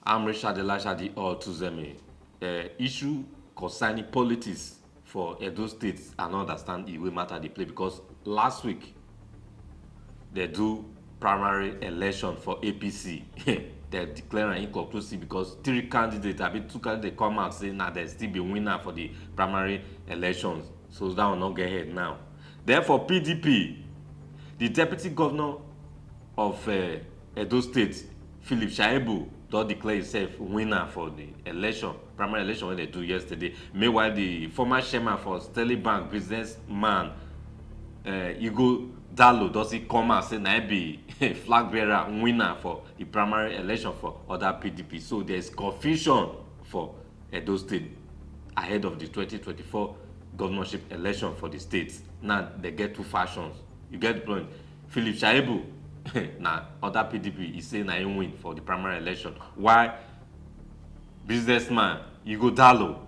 I'm Richard Elashadi Tuzemi. Issue concerning politics for Edo State and understand the way matter they play because last week they do primary election for APC. They declare inconclusive because three candidates, I mean two candidates come out saying that there still be winner for the primary elections. So that will not get ahead now. Therefore, PDP, the deputy governor of Edo State, Philip Shaibu, don declare himself winner for the election, primary election wey they do yesterday. Meanwhile, the former chairman for Sterling Bank businessman Ighodalo don still come out say na him be flag bearer winner for the primary election for other PDP. So there is confusion for Edo State ahead of the 2024 governorship election for the state. Now they get two factions. You get the point. Philip Shaibu na other PDP, he say na him win for the primary election. While businessman Ighodalo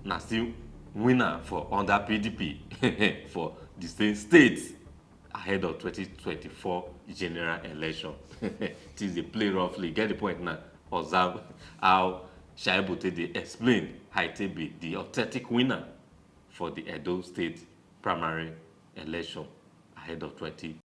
na still winner for under PDP for the same state ahead of 2024 general election. It is a play roughly. Get the point now. Observe how Shaibu take dey explain how it take be the authentic winner for the Edo State primary election ahead of 20. Thank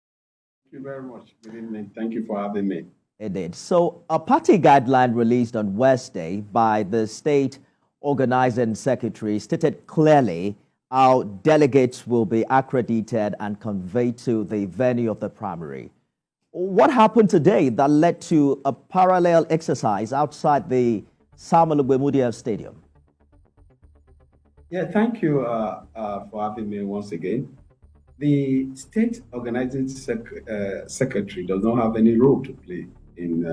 you very much. Good evening. Thank you for having me. It did. So, a party guideline released on Wednesday by the state organizing secretary stated clearly how delegates will be accredited and conveyed to the venue of the primary. What happened today that led to a parallel exercise outside the Samuel Ogbemudia Stadium? Yeah, thank you for having me once again. The state organizing secretary does not have any role to play in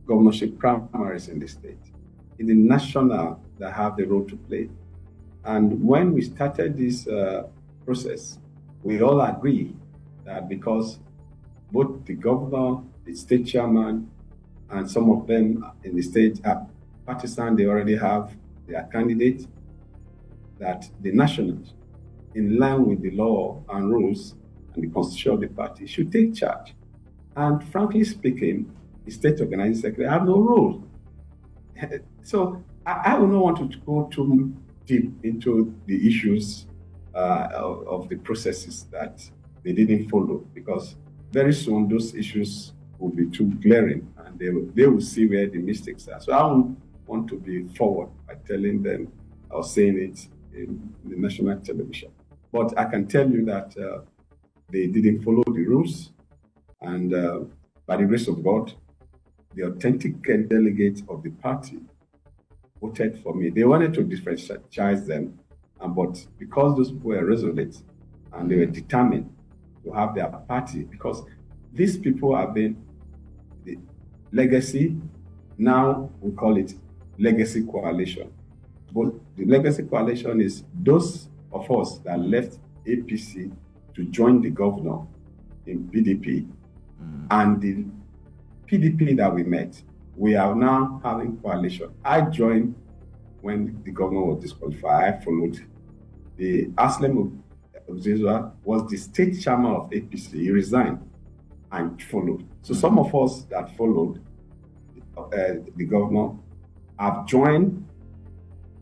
governorship primaries in the state. It's the national that have the role to play. And when we started this process, we all agree that because both the governor, the state chairman, and some of them in the state are partisan, they already have their candidate, that the nationals, in line with the law and rules and the constitution of the party, should take charge. And frankly speaking, the state organizing secretary have no role. So I will not want to go too deep into the issues of the processes that they didn't follow, because very soon those issues will be too glaring and they will see where the mistakes are. So I don't want to be forward by telling them or saying it in the national television. But I can tell you that they didn't follow the rules, and by the grace of God, the authentic delegates of the party voted for me. They wanted to disfranchise them, but because those people were resolute and they were determined to have their party, because these people have been the legacy, now we call it legacy coalition. But the legacy coalition is those of us that left APC to join the governor in PDP, and the PDP that we met, we are now having coalition. I joined when the governor was disqualified. I followed. The Asue was the state chairman of APC. He resigned and followed. So some of us that followed the governor have joined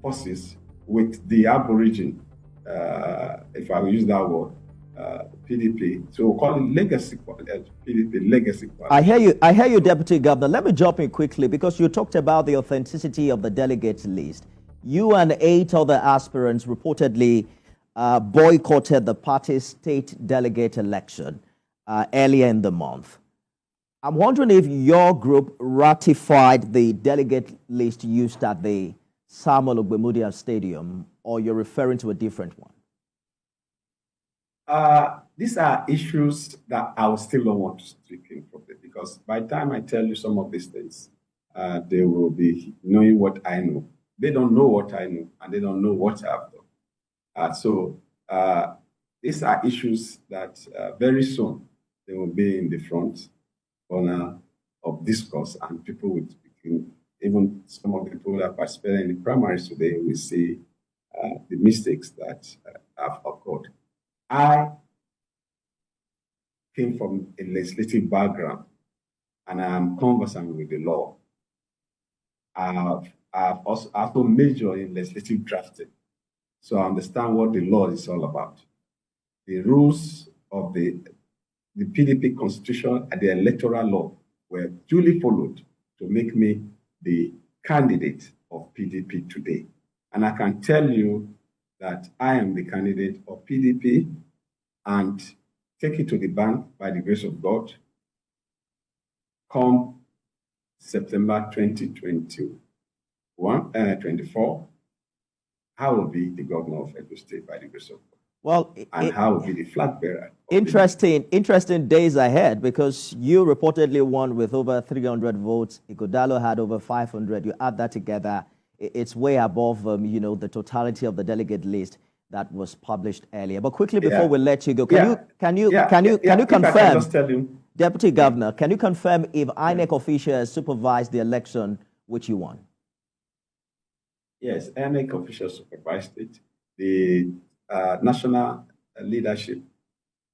forces with the Aborigine, if I will use that word, PDP. So we'll call it legacy PDP legacy. I hear you, Deputy Governor. Let me jump in quickly because you talked about the authenticity of the delegates list. You and 8 other aspirants reportedly boycotted the party's state delegate election earlier in the month. I'm wondering if your group ratified the delegate list used at the Samuel Ogbemudia Stadium, or you're referring to a different one? These are issues that I will still don't want to speak in public, because by the time I tell you some of these things, they will be knowing what I know. They don't know what I know, and they don't know what I've done. So these are issues that very soon they will be in the front corner of discourse, and people will speak. Even some of the people that participated in the primaries today will see the mistakes that have occurred. I came from a legislative background, and I am conversant with the law. I've also majored in legislative drafting. So I understand what the law is all about. The rules of the PDP constitution and the electoral law were duly followed to make me the candidate of PDP today. And I can tell you that I am the candidate of PDP and take it to the bank by the grace of God. Come September 2024, I will be the governor of Edo State by the grace of God. Well, and I will be the flag bearer. Interesting days ahead, because you reportedly won with over 300 votes. Ighodalo had over 500. You add that together, it's way above, the totality of the delegate list that was published earlier. But quickly before we let you go, can you confirm, just tell you, Deputy Governor, can you confirm if INEC officials supervised the election which you won? Yes, INEC officials supervised it. The national leadership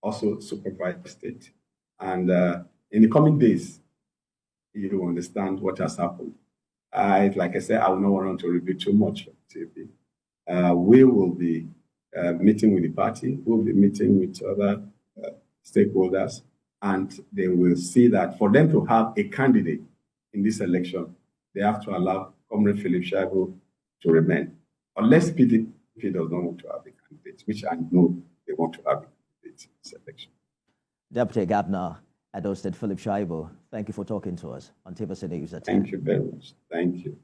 also supervised it. And in the coming days, you will understand what has happened. Like I said, I will not want to reveal too much. We will be meeting with the party, we'll be meeting with other stakeholders, and they will see that for them to have a candidate in this election, they have to allow Comrade Philip Shaibu to remain. Unless PDP does not want to have a candidate, which I know they want to have a candidate in this election. Deputy Governor Edo State Philip Shaibu, thank you for talking to us on TVC News at 10. Thank you very much. Thank you.